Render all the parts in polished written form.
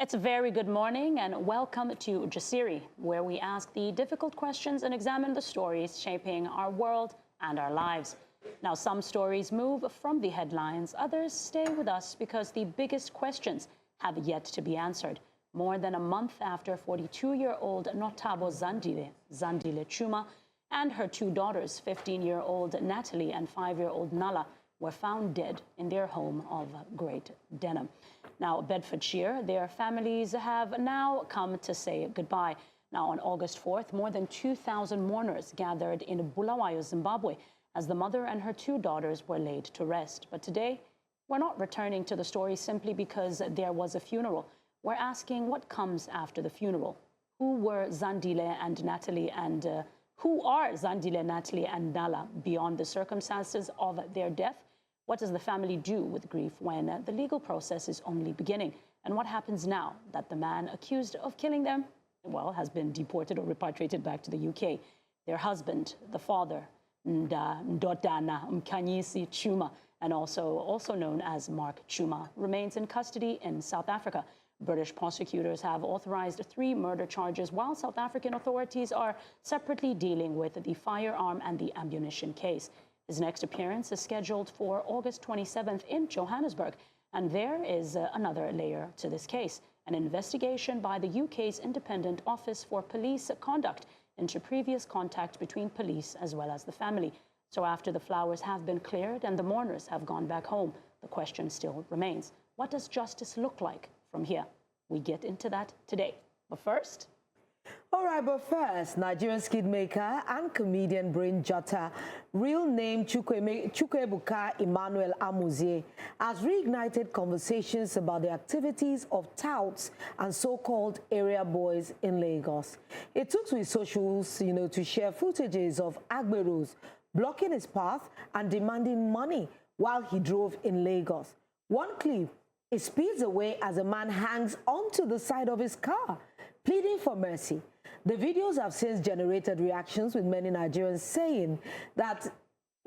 It's a very good morning and welcome to Jasiri, where we ask the difficult questions and examine the stories shaping our world and our lives. Now, some stories move from the headlines, others stay with us because the biggest questions have yet to be answered. More than a month after 42-year-old Nothabo Zandile Tshuma and her two daughters, 15-year-old Natalie and 5-year-old Nala, were found dead in their home of Great Denham. Now, Bedfordshire, their families have now come to say goodbye. Now, on August 4th, more than 2,000 mourners gathered in Bulawayo, Zimbabwe, as the mother and her two daughters were laid to rest. But today, we're not returning to the story simply because there was a funeral. We're asking what comes after the funeral. Who were Zandile and Natalie and who are Zandile, Natalie and Nala beyond the circumstances of their death? What does the family do with grief when the legal process is only beginning? And what happens now that the man accused of killing them, well, has been deported or repatriated back to the UK? Their husband, the father, Ndodana Mkanyisi Chuma, and also known as Mark Chuma, remains in custody in South Africa. British prosecutors have authorized 3 murder charges, while South African authorities are separately dealing with the firearm and the ammunition case. His next appearance is scheduled for August 27th in Johannesburg. And there is another layer to this case, an investigation by the UK's Independent Office for Police Conduct into previous contact between police as well as the family. So after the flowers have been cleared and the mourners have gone back home, the question still remains. What does justice look like from here? We get into that today. But first... But first, Nigerian skid maker and comedian Brain Jotter, real name Chukwuebuka Emmanuel Amuzie, has reignited conversations about the activities of touts and so-called area boys in Lagos. It took to his socials, to share footages of Agberos blocking his path and demanding money while he drove in Lagos. One clip, it speeds away as a man hangs onto the side of his car, pleading for mercy. The videos have since generated reactions, with many Nigerians saying that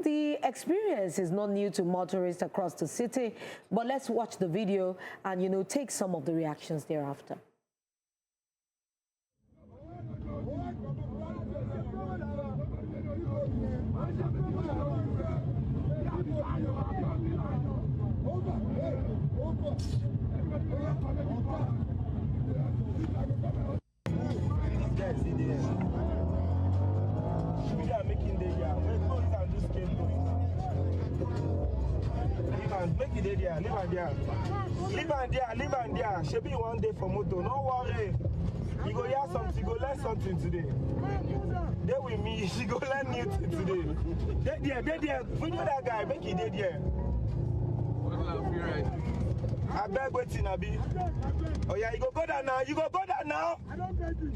the experience is not new to motorists across the city. But let's watch the video and, take some of the reactions thereafter. Make it there, leave and there. Should be one day for moto. No worry. You go hear something, you go learn something today. They with me, you go learn new thing today. They there. Video that guy, make it there. I beg waiting, Abi. Oh yeah, you go down now. You go down now.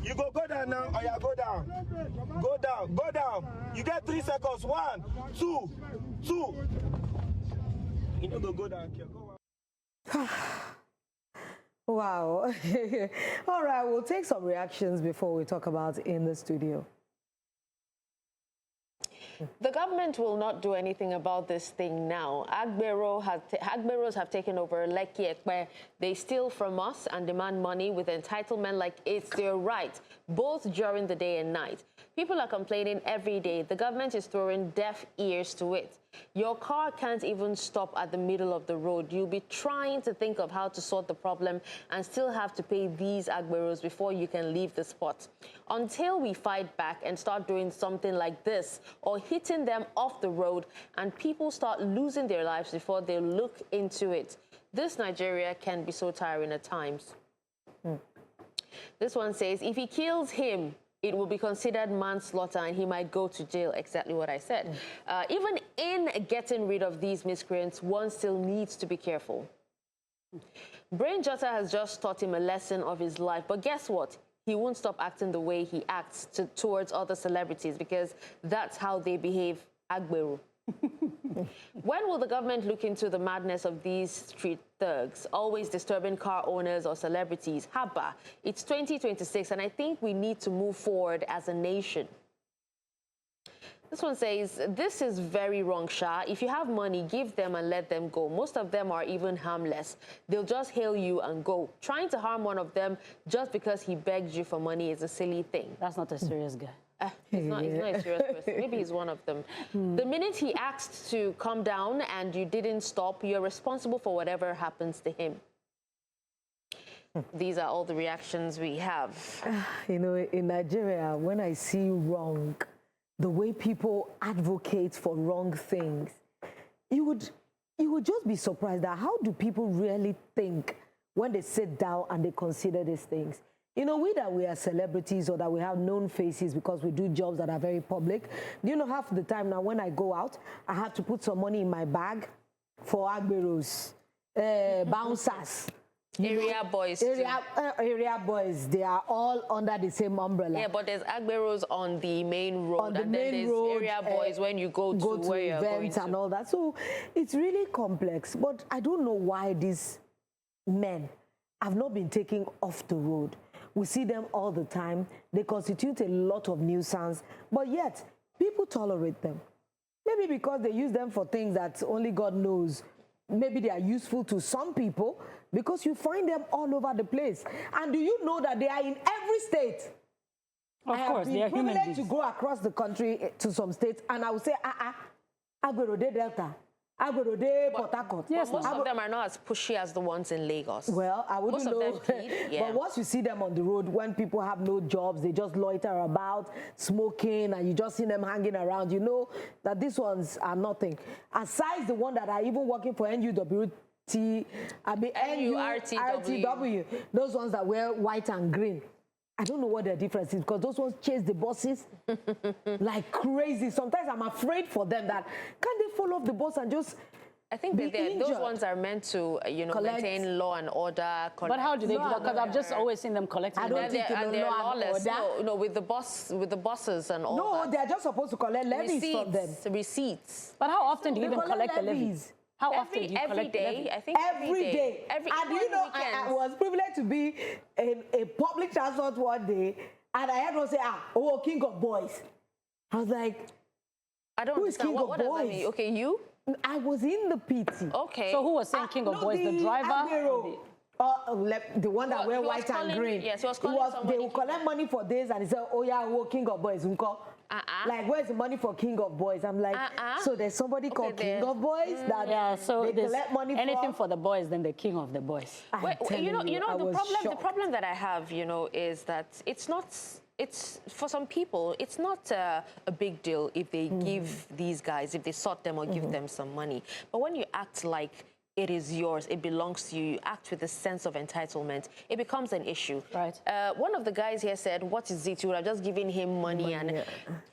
You go down now. Oh yeah, go down. Go down. You get 3 seconds. 1, 2, 2. You know, go down here. Go on. Wow. All right, we'll take some reactions before we talk about in the studio. The government will not do anything about this thing now. Agberos have taken over Lekki, where they steal from us and demand money with entitlement like it's their right, both during the day and night. People are complaining every day. The government is throwing deaf ears to it. Your car can't even stop at the middle of the road. You'll be trying to think of how to sort the problem and still have to pay these Agberos before you can leave the spot. Until we fight back and start doing something like this or hitting them off the road and people start losing their lives before they look into it, this Nigeria can be so tiring at times. This one says, if he kills him, it will be considered manslaughter and he might go to jail. Exactly what I said. Even in getting rid of these miscreants, one still needs to be careful. Brain Jotter has just taught him a lesson of his life. But guess what? He won't stop acting the way he acts towards other celebrities, because that's how they behave. Agbero. When will the government look into the madness of these street thugs, always disturbing car owners or celebrities? Haba, it's 2026, and I think we need to move forward as a nation. This one says, this is very wrong, Sha. If you have money, give them and let them go. Most of them are even harmless. They'll just hail you and go. Trying to harm one of them just because he begged you for money is a silly thing. That's not a serious guy. He's not a serious person. Maybe he's one of them. The minute he asked to calm down and you didn't stop, you're responsible for whatever happens to him. These are all the reactions we have. You know, in Nigeria, when I see wrong, the way people advocate for wrong things, you would just be surprised at how do people really think when they sit down and they consider these things. You know, we are celebrities or that we have known faces because we do jobs that are very public. Do you know, half the time now when I go out, I have to put some money in my bag for agberos, bouncers. Area boys, area boys, they are all under the same umbrella. Yeah, but there's agberos on the main road, on the and main then there's road, area boys when you go to where you're going to. And all that. So it's really complex. But I don't know why these men have not been taken off the road. We see them all the time. They constitute a lot of nuisance, but yet people tolerate them. Maybe because they use them for things that only God knows. Maybe they are useful to some people because you find them all over the place. And do you know that they are in every state? Of course, they are human beings. I have been privileged to go across the country to some states, and I would say, Agberode Delta, Agberode Port Harcourt. Yes, most of them are not as pushy as the ones in Lagos. Well, I wouldn't know. Most of them plead, yeah. But once you see them on the road, when people have no jobs, they just loiter about, smoking, and you just see them hanging around, you know that these ones are nothing. Aside the one that are even working for NURTW, those ones that wear white and green. I don't know what their difference is because those ones chase the buses like crazy. Sometimes I'm afraid for them that can they fall off the bus and just I think that those ones are meant to, you know, maintain law and order. But how do they do that? Because I've just always seen them collecting. I don't think they're lawless. No, with the buses and all that. No, they're just supposed to collect levies from them. Receipts. But how often do you even collect the levies? How often do you collect the levies? I think every day. And you know, I was privileged to be in a public transport one day, and I heard one say, king of boys. I was like, I don't understand. What does that mean? Okay, you? I was in the PT. Okay. So who was saying king of boys? The driver? The one that wear white and green. Yes, he was calling somebody. They will collect money for this, and he said, oh yeah, king of boys. Like, where's the money for king of boys? I'm like, so there's somebody called king of boys that so they collect money for? Anything for the boys, then the king of the boys. The problem that I have, you know, is that it's for some people, it's not a big deal if they give these guys, if they sort them or give them some money. But when you act like it is yours, it belongs to you, you act with a sense of entitlement, it becomes an issue. Right. One of the guys here said, what is it? You would have just given him money and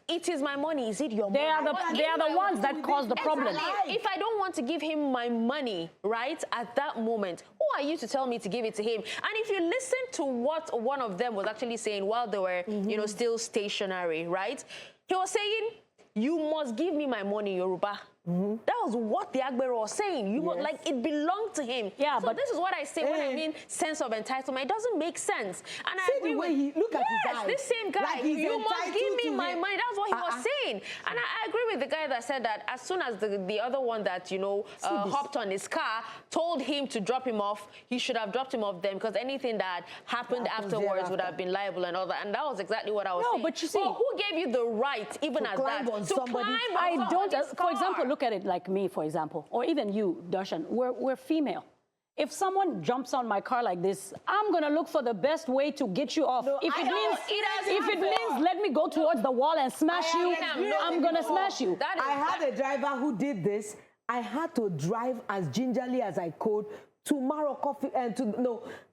it is my money. Is it your money? They are the ones that cause the problem. Exactly. If I don't want to give him my money, right, at that moment, who are you to tell me to give it to him? And if you listen to what one of them was actually saying while they were, you know, still stationary, right? He was saying, you must give me my money, Yoruba. That was what the Agbero was saying. You were, like, it belonged to him. Yeah, so this is what I say when I mean sense of entitlement. It doesn't make sense. And I agree with he look at his eyes. This same guy. Like you must give me my money. That's what he was saying. And I agree with the guy that said that as soon as the other one that, you know, hopped on his car, told him to drop him off, he should have dropped him off then, because anything that happened afterwards would have been liable and all that. And that was exactly what I was saying. No, but you see, who gave you the right, even as that, to climb on I don't. For car? example, look at it like me. For example, or even you, Darshan, we're female. If someone jumps on my car like this, I'm gonna look for the best way to get you off. No, if it means let me go towards the wall and smash you, I'm gonna smash you. I had a driver who did this. I had to drive as gingerly as I could to Maroko and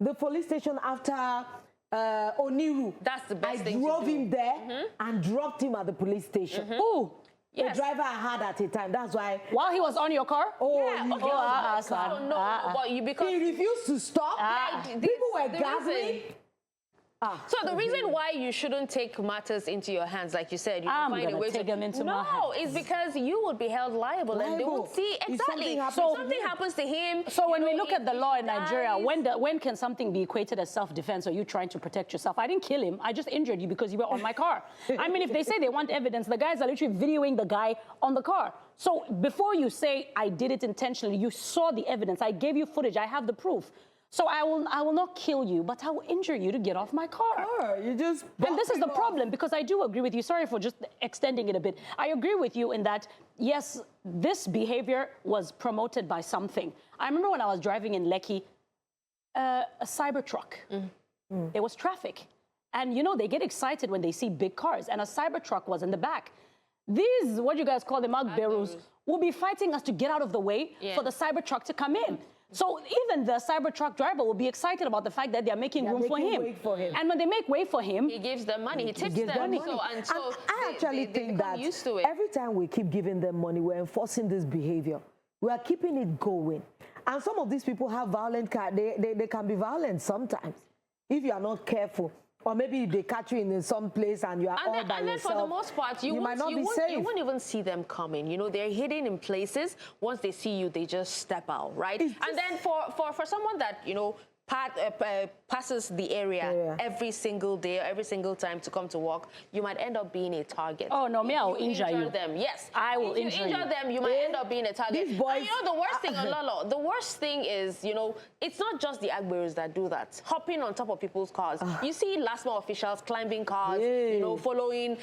the police station after Oniru. That's the best thing I drove him there and dropped him at the police station. Ooh. Yes. The driver I had at the time. That's why. While he was on your car? But because he refused to stop. People were gathering. So the reason why you shouldn't take matters into your hands, like you said, you find a way to take them into my hands. No, it's because you would be held liable and they won't see exactly. If something happens to him. So when we look at the law in Nigeria, when can something be equated as self-defense or you trying to protect yourself? I didn't kill him. I just injured you because you were on my car. I mean, if they say they want evidence, the guys are literally videoing the guy on the car. So before you say I did it intentionally, you saw the evidence. I gave you footage. I have the proof. So I will not kill you, but I will injure you to get off my car. You just and this is the problem, because I do agree with you. Sorry for just extending it a bit. I agree with you in that, yes, this behavior was promoted by something. I remember when I was driving in Lekki, a cyber truck. There was traffic. And, you know, they get excited when they see big cars. And a cyber truck was in the back. These, what you guys call them, Agberus, will be fighting us to get out of the way for the cyber truck to come in. So even the cyber truck driver will be excited about the fact that they're making room for him. And when they make way for him, he gives them money. He tips them money. So I actually think that every time we keep giving them money, we're enforcing this behavior. We are keeping it going. And some of these people have violent they can be violent sometimes if you are not careful. Or maybe they catch you in some place and you are all by yourself. And then for the most part, you won't even see them coming. You know, they're hidden in places. Once they see you, they just step out, right? And then for someone that, you know, passes the area every single day, every single time to come to work, you might end up being a target. Oh, no, me, I will injure you. Them. Yes. I will injure you. If you injure them, you might end up being a target. These boys, and you know, the worst thing, Ololo, the worst thing is, you know, it's not just the Agberos that do that. Hopping on top of people's cars. You see last mile officials climbing cars, you know, following,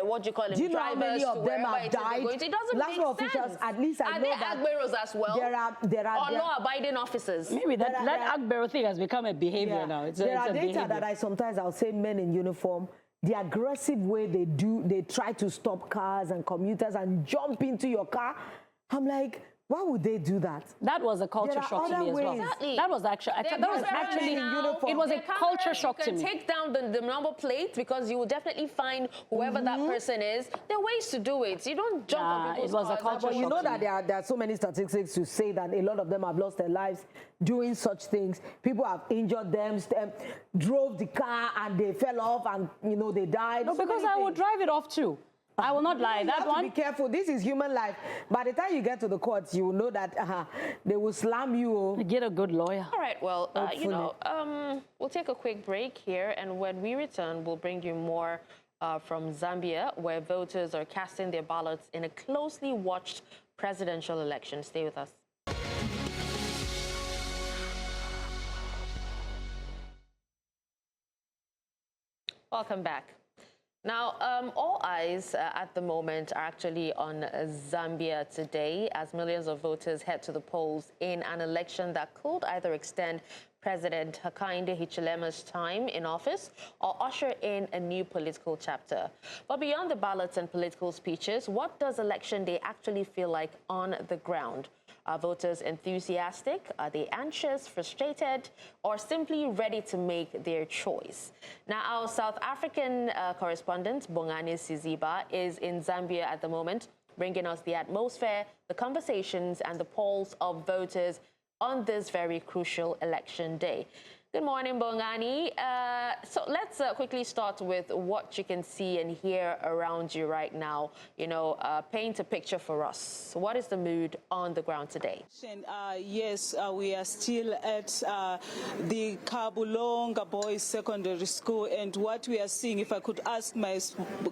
what do you call them, do you know how many of them have died? It doesn't last make mile sense. officials, at least I know that. Are there Agberos as well? There are or law-abiding officers? Maybe that Agbero thing has become a behavior now. There are data that I'll say men in uniform, the aggressive way they try to stop cars and commuters and jump into your car. I'm like, why would they do that? That was a culture shock to me as well. Exactly. That was actually it was a culture shock to me. You can take down the number plate because you will definitely find whoever that person is. There are ways to do it. You don't jump on people's cars. It was a culture shock. But you know that there are so many statistics to say that a lot of them have lost their lives doing such things. People have injured them, drove the car and they fell off and, you know, they died. No, because I would drive it off too. I will not lie. That one. Be careful. This is human life. By the time you get to the courts, you will know that they will slam you. Get a good lawyer. All right. Well, you know, we'll take a quick break here, and when we return, we'll bring you more from Zambia, where voters are casting their ballots in a closely watched presidential election. Stay with us. Welcome back. Now, all eyes at the moment are actually on Zambia today as millions of voters head to the polls in an election that could either extend President Hakainde Hichilema's time in office or usher in a new political chapter. But beyond the ballots and political speeches, what does Election Day actually feel like on the ground? Are voters enthusiastic? Are they anxious, frustrated, or simply ready to make their choice? Now, our South African correspondent, Bongani Siziba, is in Zambia at the moment, bringing us the atmosphere, the conversations, and the polls of voters on this very crucial election day. Good morning, Bongani. So let's quickly start with what you can see and hear around you right now. You know, paint a picture for us. What is the mood on the ground today? Yes, we are still at the Kabulonga Boys Secondary School, and what we are seeing, if I could ask my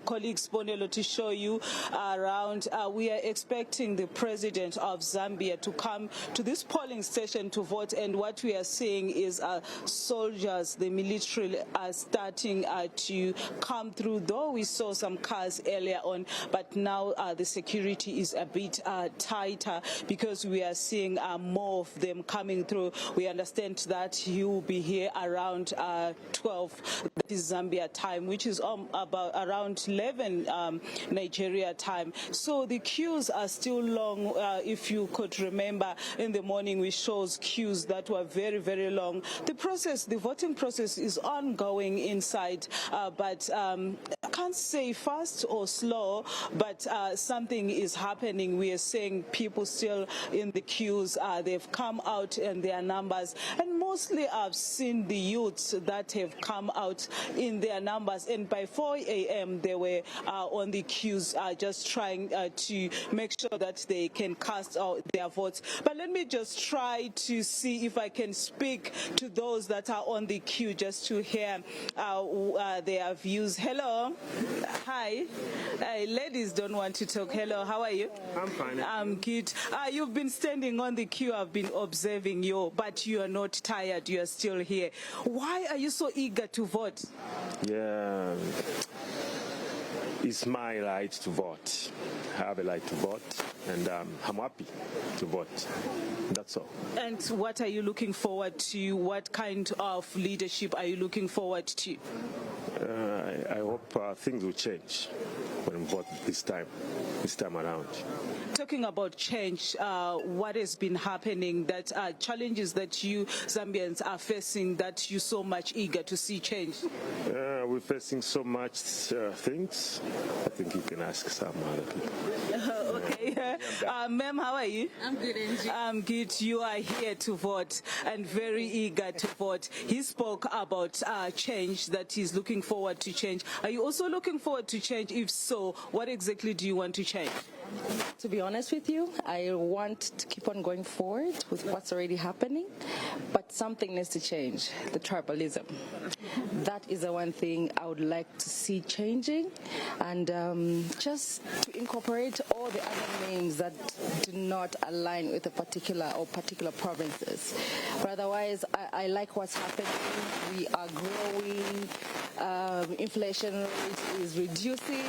colleague Sponelo to show you around, we are expecting the president of Zambia to come to this polling station to vote, and what we are seeing is soldiers, the military, are starting to come through, though we saw some cars earlier on, but now the security is a bit tighter because we are seeing more of them coming through. We understand that he will be here around 12, that is Zambia time, which is about around 11 Nigeria time. So the queues are still long. If you could remember, in the morning we showed queues that were very, very long. The voting process is ongoing inside, but can't say fast or slow, but something is happening. We are seeing people still in the queues. They've come out in their numbers, and mostly I've seen the youths that have come out in their numbers, and by 4 a.m. they were on the queues just trying to make sure that they can cast out their votes. But let me just try to see if I can speak to those that are on the queue just to hear their views. Hello. Hi. Ladies don't want to talk. Hello, how are you? I'm fine. I'm good. You've been standing on the queue. I've been observing you, but you are not tired. You are still here. Why are you so eager to vote? Yeah, it's my right to vote. I have a right to vote, and I'm happy to vote. That's all. And what are you looking forward to? What kind of leadership are you looking forward to? I hope things will change when we vote this time around. Talking about change, what has been happening, that challenges that you Zambians are facing that you're so much eager to see change? We're facing so much things. I think you can ask some other people. Okay. Ma'am, how are you? I'm good, Angie. I'm good. You are here to vote and very eager to vote. He spoke about change, that he's looking forward to change. Are you also looking forward to change? If so, what exactly do you want to change? To be honest with you, I want to keep on going forward with what's already happening, but something needs to change, the tribalism. That is the one thing I would like to see changing, and just to incorporate all the other names that do not align with a particular provinces. But otherwise, I like what's happening. We are growing, inflation rate is reducing.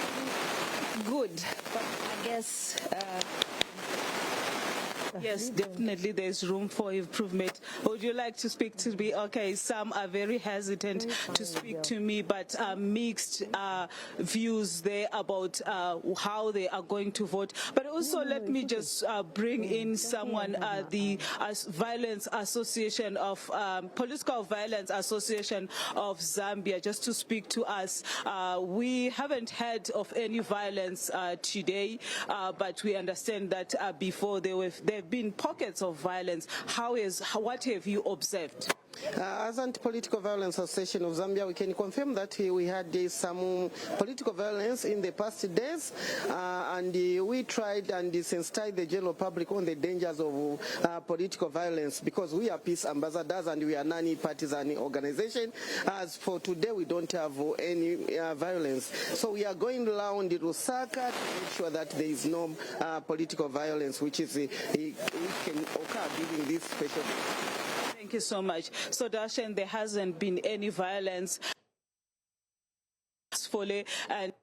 Good, but I guess yes, definitely there's room for improvement. Would you like to speak to me? Okay, some are very hesitant to speak to me, but mixed views there about how they are going to vote. But also let me just bring in someone, the Violence Association of Political Violence Association of Zambia, just to speak to us. We haven't heard of any violence today, but we understand that before there have been pockets of violence. What have you observed? As Anti-Political Violence Association of Zambia, we can confirm that we had some political violence in the past days, and we tried and sensitized the general public on the dangers of political violence, because we are peace ambassadors and we are non-partisan organization. As for today, we don't have any violence. So we are going around Lusaka to make sure that there is no political violence, which can occur during this special day. Thank you so much. So, Darshan, there hasn't been any violence. And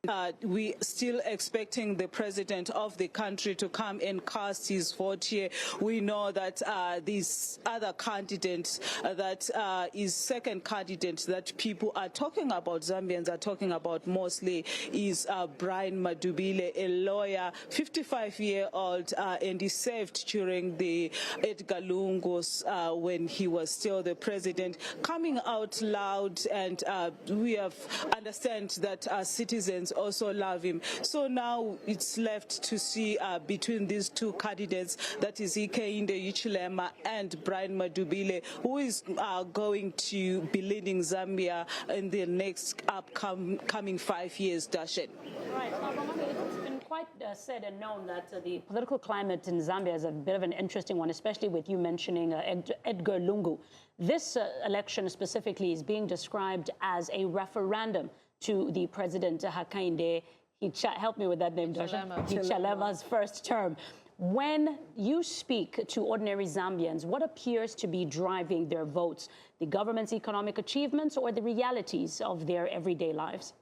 we still expecting the president of the country to come and cast his vote here. We know that this other candidate, that is second candidate that people are talking about, Zambians are talking about mostly, is Brian Madubile, a lawyer, 55-year-old, and he served during the Edgar Lungu's when he was still the president, coming out loud, and we have understand that citizens also love him. So now it's left to see between these two candidates, that is Hakainde Hichilema and Brian Madubile, who is going to be leading Zambia in the next upcoming 5 years, Dashen. Right. It's been quite said and known that the political climate in Zambia is a bit of an interesting one, especially with you mentioning Edgar Lungu. This election specifically is being described as a referendum to the president, Hakainde, help me with that name, Hichilema's first term. When you speak to ordinary Zambians, what appears to be driving their votes? The government's economic achievements or the realities of their everyday lives?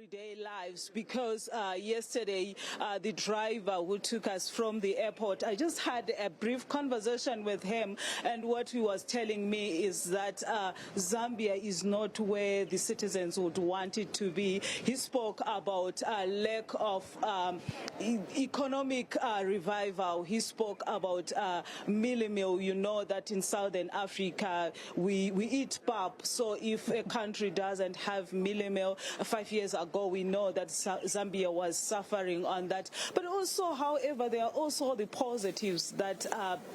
everyday lives, because yesterday the driver who took us from the airport, I just had a brief conversation with him, and what he was telling me is that Zambia is not where the citizens would want it to be. He spoke about lack of economic revival. He spoke about mealie meal. You know that in Southern Africa we eat pap, so if a country doesn't have mealie meal, 5 years ago we know that Zambia was suffering on that. But also, however, there are also the positives that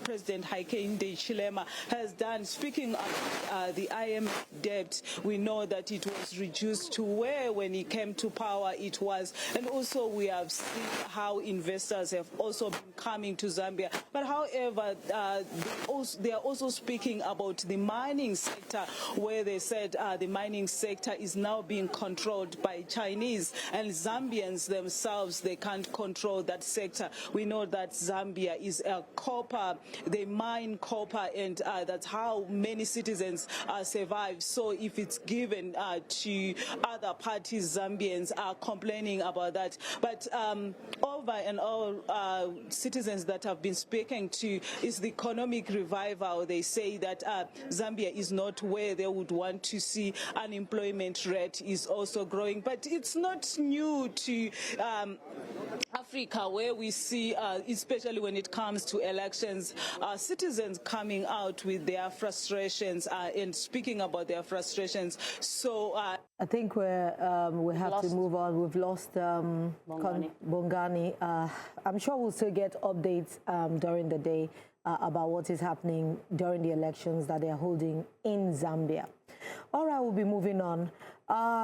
President Hakainde Hichilema has done. Speaking of the IMF debt, we know that it was reduced to where when he came to power it was, and also we have seen how investors have also been coming to Zambia. But however, they are also speaking about the mining sector, where they said the mining sector is now being controlled by Chinese, and Zambians themselves, they can't control that sector. We know that Zambia is a copper, they mine copper, and that's how many citizens survive. So if it's given to other parties, Zambians are complaining about that. But over and all, citizens that have been speaking to is the economic revival. They say that Zambia is not where they would want to see. Unemployment rate is also growing, but it's not new to Africa, where we see, especially when it comes to elections, citizens coming out with their frustrations and speaking about their frustrations. So I think we have to move on. We've lost Bongani. I'm sure we'll still get updates during the day about what is happening during the elections that they're holding in Zambia. All right, we'll be moving on.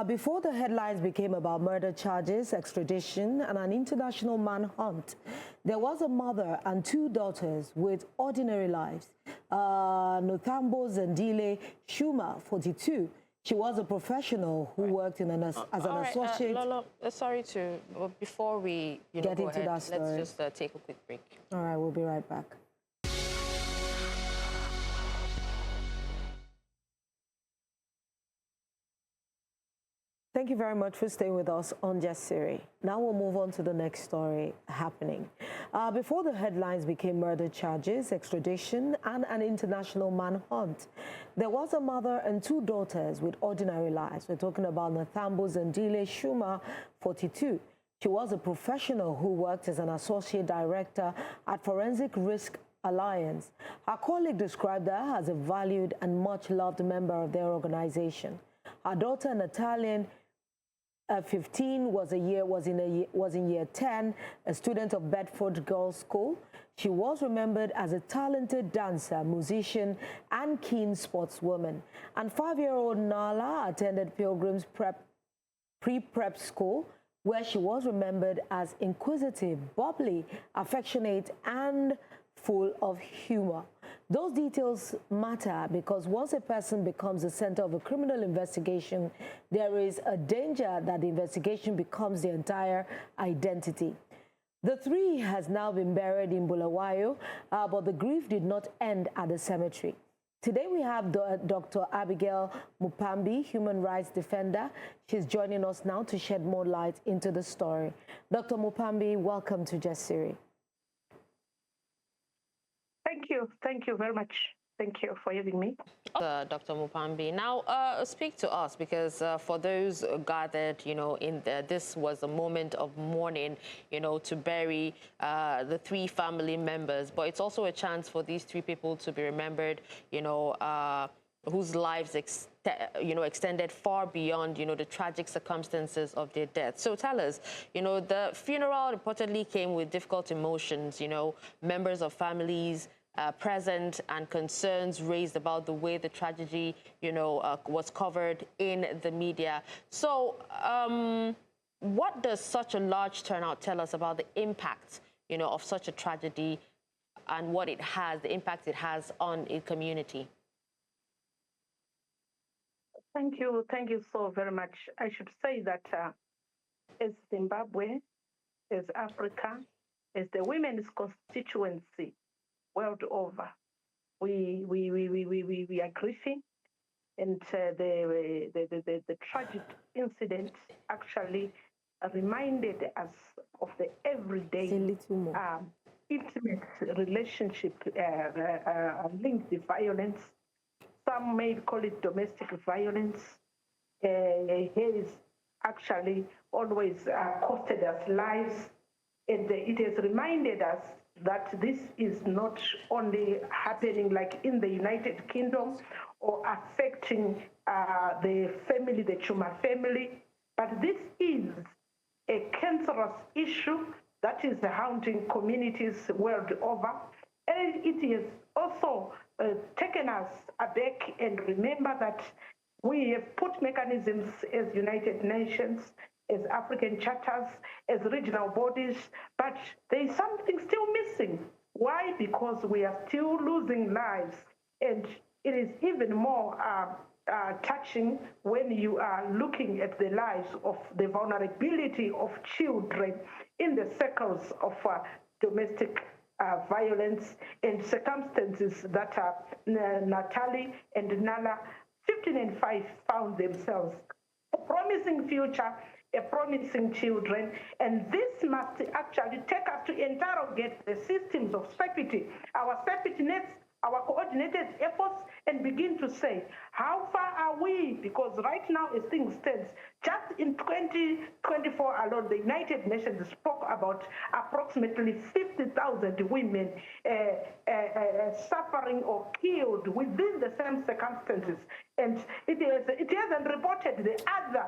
Before the headlines became about murder charges, extradition, and an international manhunt, there was a mother and 2 daughters with ordinary lives. Nothabo Zandile Tshuma, 42. She was a professional who worked in as an associate. Lolo, sorry to, before we get go into ahead, that story. let's just take a quick break. All right, we'll be right back. Thank you very much for staying with us on Jasiri. Now we'll move on to the next story happening. Before the headlines became murder charges, extradition, and an international manhunt, there was a mother and 2 daughters with ordinary lives. We're talking about Nothabo Zandile Tshuma, 42. She was a professional who worked as an associate director at Forensic Risk Alliance. Her colleague described her as a valued and much-loved member of their organization. Her daughter, Natalie, 15, was in year 10, a student of Bedford Girls' School. She was remembered as a talented dancer, musician, and keen sportswoman. And 5-year-old Nala attended Pilgrim's pre-prep school, where she was remembered as inquisitive, bubbly, affectionate, and full of humor. Those details matter because once a person becomes the center of a criminal investigation, there is a danger that the investigation becomes the entire identity. The 3 has now been buried in Bulawayo, but the grief did not end at the cemetery. Today we have Dr. Abigale Mupambi, human rights defender. She's joining us now to shed more light into the story. Dr. Mupambi, welcome to Jasiri. Thank you very much. Thank you for having me. Dr. Mupambi, now speak to us, because for those gathered, this was a moment of mourning, to bury the 3 family members, but it's also a chance for these 3 people to be remembered, whose lives extended far beyond, the tragic circumstances of their death. So tell us, the funeral reportedly came with difficult emotions, members of families present, and concerns raised about the way the tragedy, was covered in the media. So what does such a large turnout tell us about the impact, of such a tragedy and what it has, the impact it has on a community? Thank you so very much. I should say that as Zimbabwe, as Africa, as the women's constituency world over, we are grieving, And the tragic incident actually reminded us of the everyday intimate relationship linked to violence. Some may call it domestic violence. Has actually always costed us lives, and it has reminded us that this is not only happening like in the United Kingdom or affecting the family, the Chuma family, but this is a cancerous issue that is haunting communities world over. And it has also taken us aback and remember that we have put mechanisms as United Nations, as African charters, as regional bodies, but there is something still missing. Why? Because we are still losing lives. And it is even more touching when you are looking at the lives of the vulnerability of children in the circles of domestic violence and circumstances that Natalie and Nala, 15 and 5, found themselves. A promising future, a promising children, and this must actually take us to interrogate the systems of safety, our safety nets, our coordinated efforts, and begin to say, how far are we? Because right now, as things stand, just in 2024 alone, the United Nations spoke about approximately 50,000 women suffering or killed within the same circumstances. And it hasn't reported the other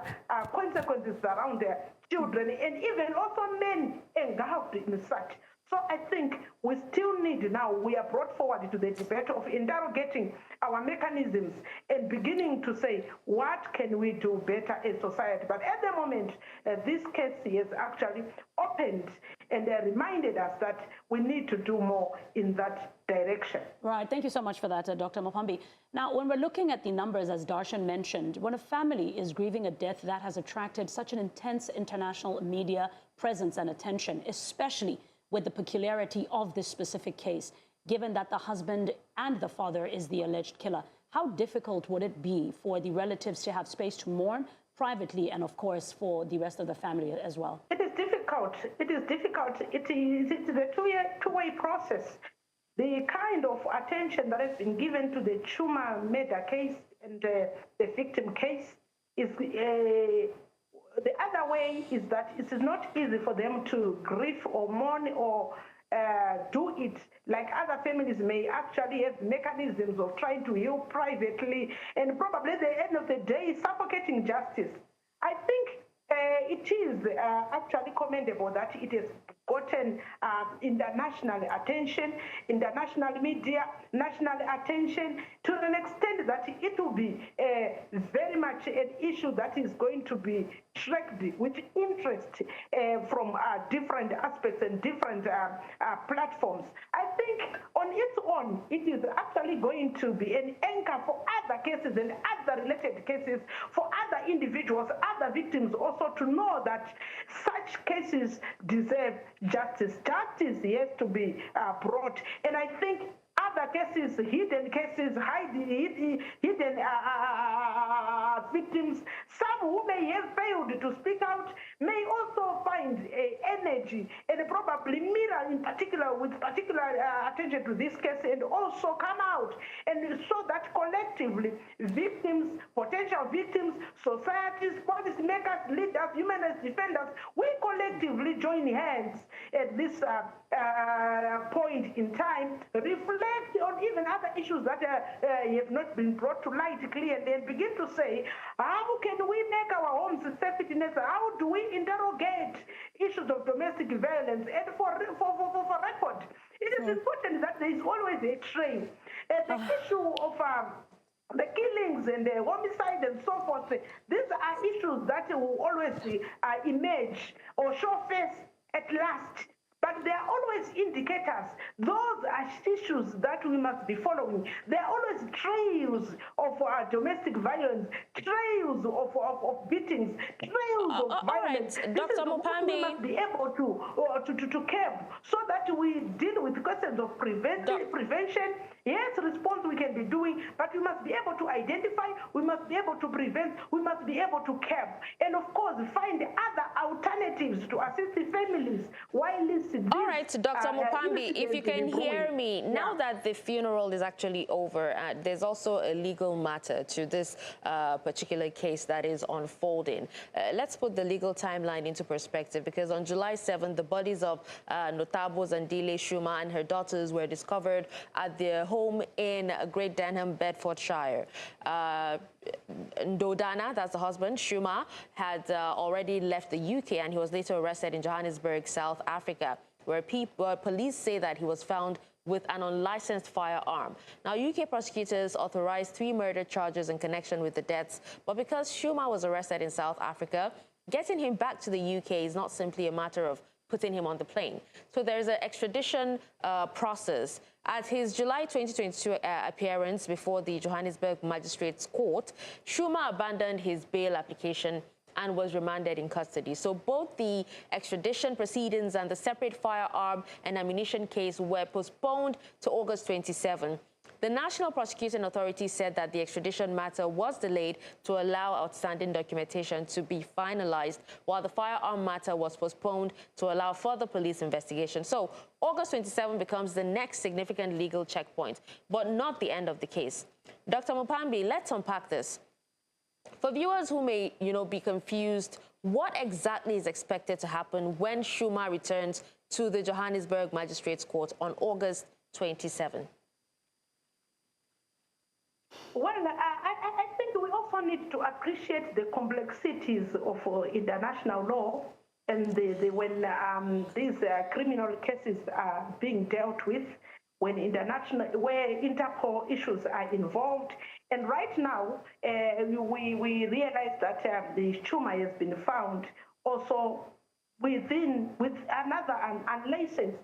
consequences around their children and even also men engulfed in such. So I think we still need now, we are brought forward to the debate of interrogating our mechanisms and beginning to say, what can we do better as society? But at the moment, this case has actually opened and reminded us that we need to do more in that direction. Right. Thank you so much for that, Dr. Mupambi. Now, when we're looking at the numbers, as Darshan mentioned, when a family is grieving a death that has attracted such an intense international media presence and attention, especially with the peculiarity of this specific case, given that the husband and the father is the alleged killer, how difficult would it be for the relatives to have space to mourn privately and, of course, for the rest of the family as well? It is difficult. It is difficult. It's a two-way process. The kind of attention that has been given to the Chuma murder case and the victim case is the other way is that it is not easy for them to grieve or mourn or do it like other families may actually have mechanisms of trying to heal privately and probably at the end of the day suffocating justice. I think it is actually commendable that it has gotten international attention, international media, national attention to an extent that it will be very much an issue that is going to be tracked with interest from different aspects and different platforms. I think on its own, it is actually going to be an anchor for other cases and other related cases, for other individuals, other victims also to know that such cases deserve justice. Justice has to be brought. And I think other cases, hidden cases, hidden victims, some who may have failed to speak out may also find energy and probably mirror in particular with particular attention to this case and also come out and so that collectively victims, potential victims, societies, policymakers, leaders, human rights defenders, we collectively join hands at this point in time, reflect on even other issues that have not been brought to light clearly and begin to say, how can we make our homes safety nets? How do we interrogate issues of domestic violence? And for record, it is important that there is always a trail. The issue of the killings and the homicide and so forth, these are issues that will always emerge or show face at last. But there are always indicators. Those are issues that we must be following. There are always trails of domestic violence, trails of beatings, trails of violence. Right. Dr. Mupambi, we must be able to curb so that we deal with questions of prevention. Yes, response we can be doing, but we must be able to identify, we must be able to prevent, we must be able to curb, and of course find other alternatives to assist the families while this. All right, Dr. Mupambi, if you can hear me, now that the funeral is actually over, there's also a legal matter to this particular case that is unfolding. Let's put the legal timeline into perspective, because on July 7th, the bodies of Nothabo Zandile Tshuma and her daughters were discovered at their home in Great Denham, Bedfordshire. Ndodana, that's the husband, Chuma, had already left the UK, and he was later arrested in Johannesburg, South Africa, where police say that he was found with an unlicensed firearm. Now, UK prosecutors authorized 3 murder charges in connection with the deaths, but because Chuma was arrested in South Africa, getting him back to the UK is not simply a matter of putting him on the plane. So there's an extradition process. At his July 2022 appearance before the Johannesburg Magistrates Court, Chuma abandoned his bail application and was remanded in custody. So both the extradition proceedings and the separate firearm and ammunition case were postponed to August 27. The National Prosecuting Authority said that the extradition matter was delayed to allow outstanding documentation to be finalized, while the firearm matter was postponed to allow further police investigation. So August 27 becomes the next significant legal checkpoint, but not the end of the case. Dr. Mupambi, let's unpack this. For viewers who may, be confused, what exactly is expected to happen when Chuma returns to the Johannesburg Magistrates Court on August 27? Well, I think we also need to appreciate the complexities of international law and when these criminal cases are being dealt with, where Interpol issues are involved. And right now, we realize that the Chuma has been found also with another unlicensed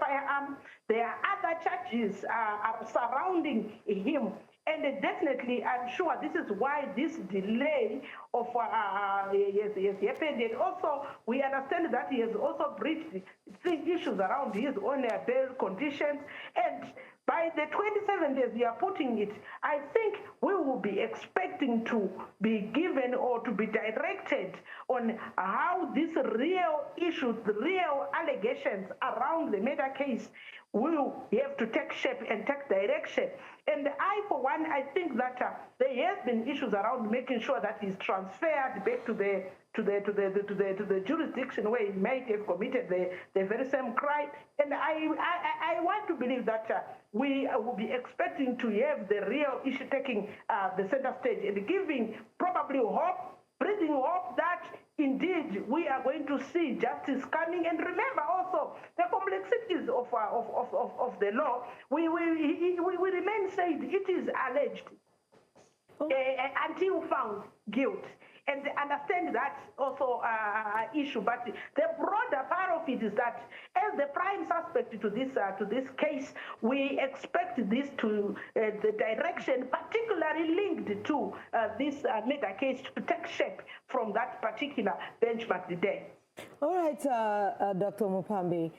firearm. There are other charges are surrounding him. And definitely, I'm sure this is why this delay of has happened. And also, we understand that he has also breached 3 issues around his own bail conditions. And by the 27th, as we are putting it, I think we will be expecting to be given or to be directed on how these real issues, the real allegations around the murder case will have to take shape and take direction. And I, for one, I think that there has been issues around making sure that he's transferred back to the jurisdiction where he might have committed the very same crime. And I want to believe that we will be expecting to have the real issue taking the center stage and giving probably hope, breathing hope that indeed we are going to see justice coming. And remember also the complexities of the law. We remain saying it is alleged until found guilt. And understand that also issue, but the broader part of it is that as the prime suspect to this case, we expect this to the direction particularly linked to this murder case to take shape from that particular benchmark today. All right, Dr. Mupambi,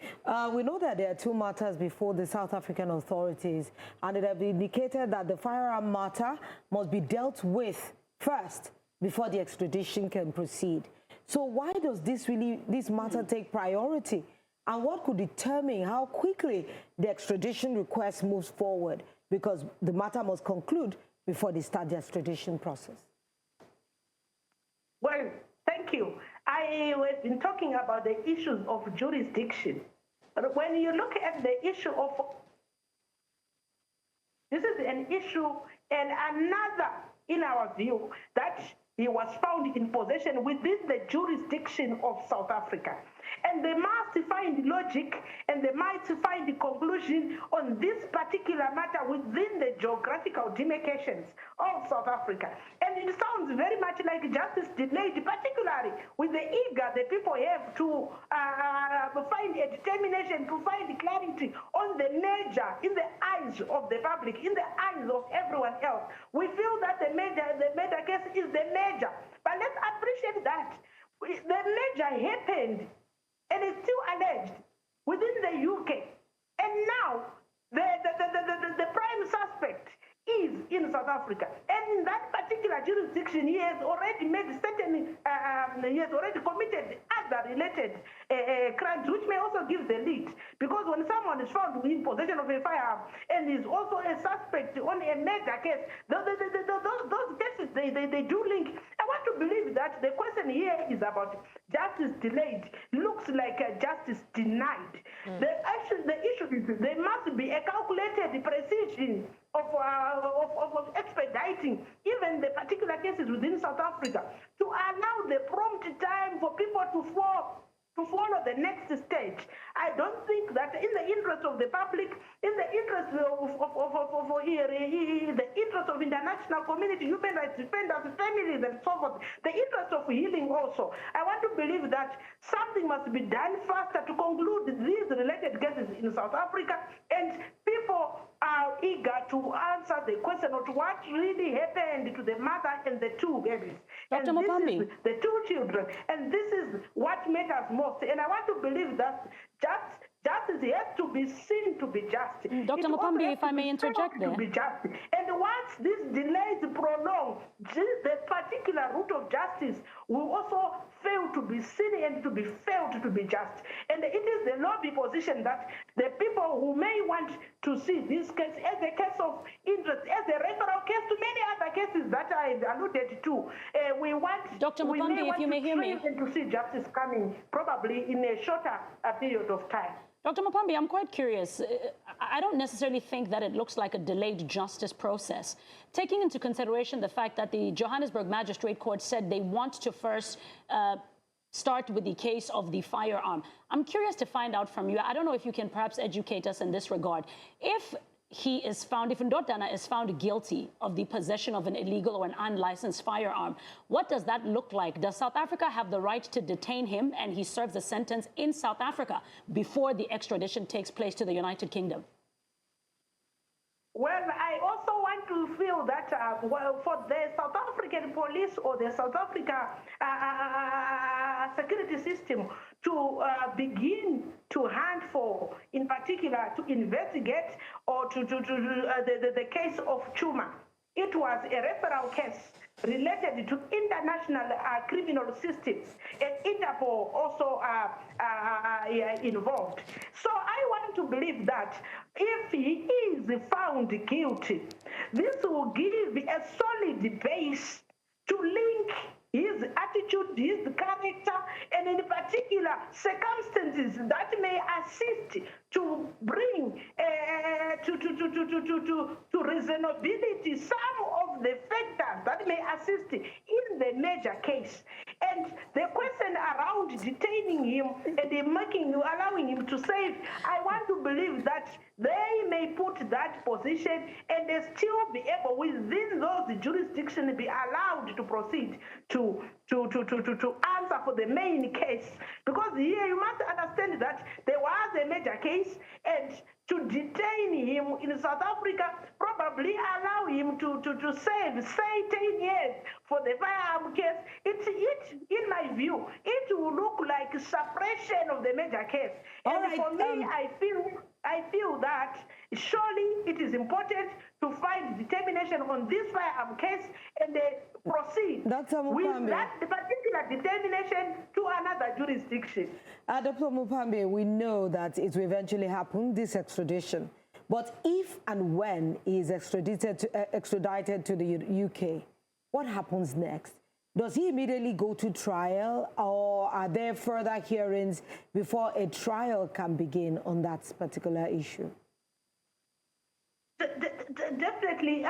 we know that there are 2 matters before the South African authorities, and it has been indicated that the firearm matter must be dealt with first before the extradition can proceed. So why does this matter take priority? And what could determine how quickly the extradition request moves forward? Because the matter must conclude before they start the extradition process. Well, thank you. I have been talking about the issues of jurisdiction. But when you look at the issue of, this is an issue and another, in our view, that he was found in possession within the jurisdiction of South Africa. And they must find logic and they must find the conclusion on this particular matter within the geographical demarcations of South Africa. And it sounds very much like justice delayed, particularly with the eager the people have to find a determination, to find clarity on the major in the eyes of the public, in the eyes of everyone else. We feel that the major case is the major, but let's appreciate that the major happened and is still alleged within the UK, and now the prime suspect is in South Africa, and in that particular jurisdiction, he has already made certain, he has already committed other related crimes, which may also give the lead. Because when someone is found in possession of a firearm and is also a suspect on a murder case, those cases they do link. I want to believe that the question here is about justice delayed. Looks like justice denied. The issue is there must be a calculated precision of expediting even the particular cases within South Africa to allow the prompt time for people to follow the next stage. I don't think that in the interest of the public, in the interest the interest of international community, human rights defenders, families, and so forth, the interest of healing also, I want to believe that something must be done faster to conclude these related cases in South Africa, and people are eager to answer the question of what really happened to the mother and the two babies. Dr. And Mupambi. this is the two children, and this is what matters most. And I want to believe that justice has to be seen to be just. Dr. Mupambi, if I may interject there. To be just. And once this delay is prolonged, the particular route of justice will also fail to be seen and to be felt to be just. And it is the lobby position that the people who may want to see this case as a case of interest, as a referral case to many other cases that I alluded to, we want Dr. Mupambi, if you may hear me, and to see justice coming probably in a shorter period of time. Dr. Mupambi, I'm quite curious. I don't necessarily think that it looks like a delayed justice process. Taking into consideration the fact that the Johannesburg Magistrate Court said they want to first start with the case of the firearm. I'm curious to find out from you. I don't know if you can perhaps educate us in this regard. If he is found, if Ndodana is found guilty of the possession of an illegal or an unlicensed firearm, what does that look like? Does South Africa have the right to detain him and he serves a sentence in South Africa before the extradition takes place to the United Kingdom? Well, I also want to feel that for the South African police or the South Africa security system to begin to hunt for, in particular, to investigate or the case of Chuma. It was a referral case related to international criminal systems, and Interpol also involved. So I want to believe that if he is found guilty, this will give a solid base to link his attitude, his character, and in particular circumstances that may assist to bring to reasonability some of the factors that may assist in the major case. And the question around detaining him and allowing him to save, I want to believe that they may put that position and they still be able within those jurisdictions be allowed to proceed to answer for the main case. Because here you must understand that there was a major case, and to detain him in South Africa probably allow him to save, say, 10 years for the firearm case. In my view, it will look like suppression of the major case. And for me, I feel that surely it is important to find determination on this firearm case and proceed with that particular determination to another jurisdiction. Dr. Mupambi, we know that it will eventually happen, this extradition. But if and when he is extradited to the UK, what happens next? Does he immediately go to trial, or are there further hearings before a trial can begin on that particular issue? Definitely,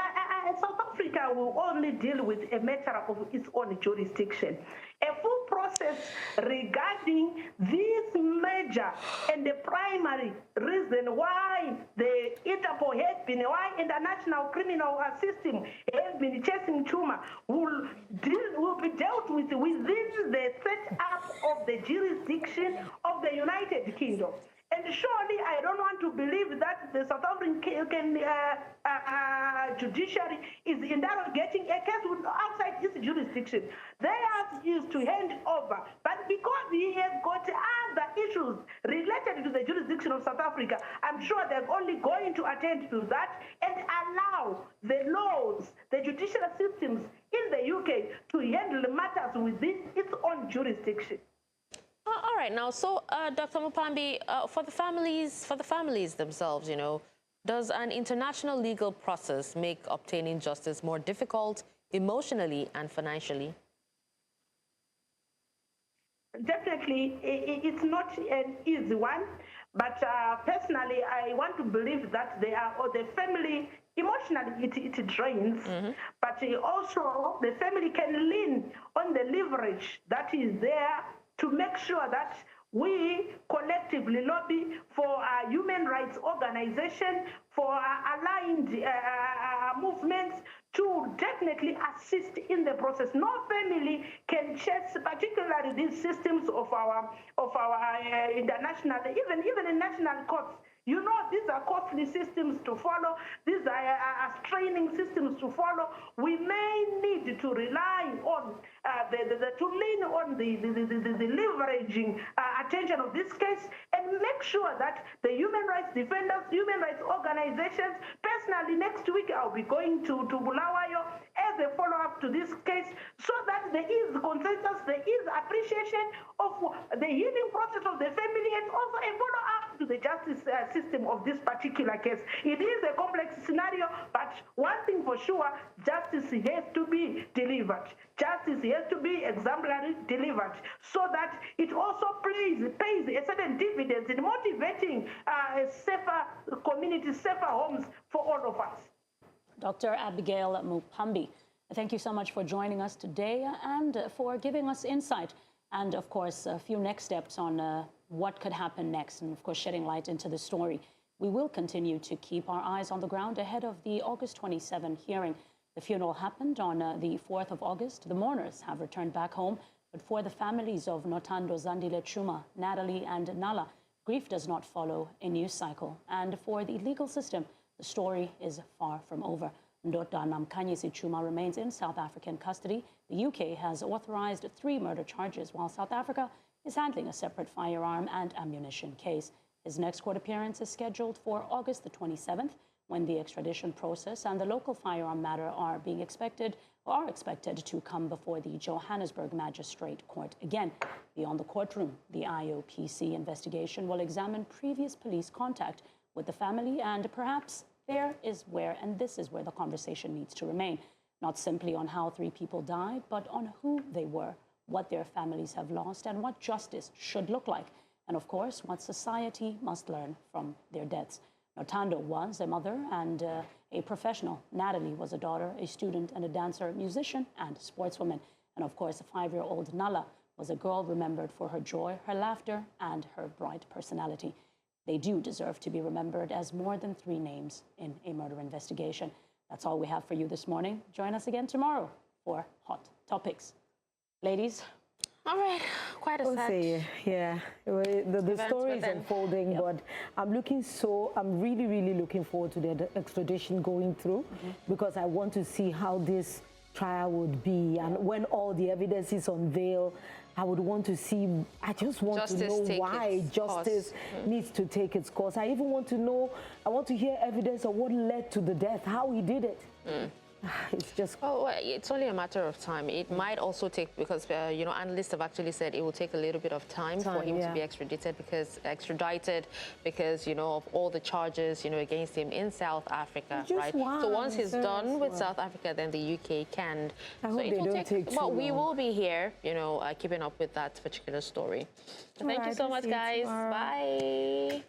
South Africa will only deal with a matter of its own jurisdiction. A full process regarding this major and the primary reason why the Interpol had been why international criminal system has been chasing Chuma will be dealt with within the setup of the jurisdiction of the United Kingdom. And surely I don't want to believe that the South African judiciary is interrogating a case outside its jurisdiction. Theirs is to hand over. But because he has got other issues related to the jurisdiction of South Africa, I'm sure they're only going to attend to that and allow the laws, the judicial systems in the UK to handle matters within its own jurisdiction. All right, now, so Dr. Mupambi, for the families themselves, does an international legal process make obtaining justice more difficult emotionally and financially? Definitely, it's not an easy one, but personally, I want to believe that the family, emotionally, it drains, but also the family can lean on the leverage that is there to make sure that we collectively lobby for a human rights organization, for aligned movements to definitely assist in the process. No family can chase, particularly these systems of our international, even in national courts. You know, these are costly systems to follow. These are straining systems to follow. We may need to rely on to lean on the leveraging attention of this case and make sure that the human rights defenders, human rights organizations, personally next week I'll be going to Bulawayo as a follow-up to this case so that there is consensus, there is appreciation of the healing process of the family and also a follow-up to the justice system of this particular case. It is a complex scenario, but one thing for sure, justice has to be delivered. Justice has to be exemplary delivered so that it also pays a certain dividends in motivating safer communities, safer homes for all of us. Dr. Abigale Mupambi, thank you so much for joining us today and for giving us insight and, of course, a few next steps on what could happen next and, of course, shedding light into the story. We will continue to keep our eyes on the ground ahead of the August 27 hearing. The funeral happened on the 4th of August. The mourners have returned back home, but for the families of Nothabo Zandile Tshuma, Natalie and Nala, grief does not follow a news cycle. And for the legal system, the story is far from over. Ndoda Namkanyisi Chuma remains in South African custody. The UK has authorized 3 murder charges, while South Africa is handling a separate firearm and ammunition case. His next court appearance is scheduled for August the 27th, when the extradition process and the local firearm matter are expected to come before the Johannesburg Magistrate Court again. Beyond the courtroom, the IOPC investigation will examine previous police contact with the family, and perhaps this is where the conversation needs to remain, not simply on how 3 people died, but on who they were, what their families have lost, and what justice should look like, and of course, what society must learn from their deaths. Nothabo was a mother and a professional. Natalie was a daughter, a student and a dancer, musician and sportswoman. And of course, a 5-year-old Nala was a girl remembered for her joy, her laughter, and her bright personality. They do deserve to be remembered as more than 3 names in a murder investigation. That's all we have for you this morning. Join us again tomorrow for Hot Topics. Ladies. All right, quite a set. Yeah, the story is unfolding, yep. But I'm really, really looking forward to the extradition going through because I want to see how this trial would be, and when all the evidence is unveiled, I would want to see, I just want to know why justice needs to take its course. I even want to know, I want to hear evidence of what led to the death, how he did it. It's just... Oh, it's only a matter of time. It might also take, because, analysts have actually said it will take a little bit of time for him to be extradited because, of all the charges, against him in South Africa, right? So once he's done with South Africa, then the UK can. I hope it will take too long. We will be here, keeping up with that particular story. So thank you so much, guys. Bye.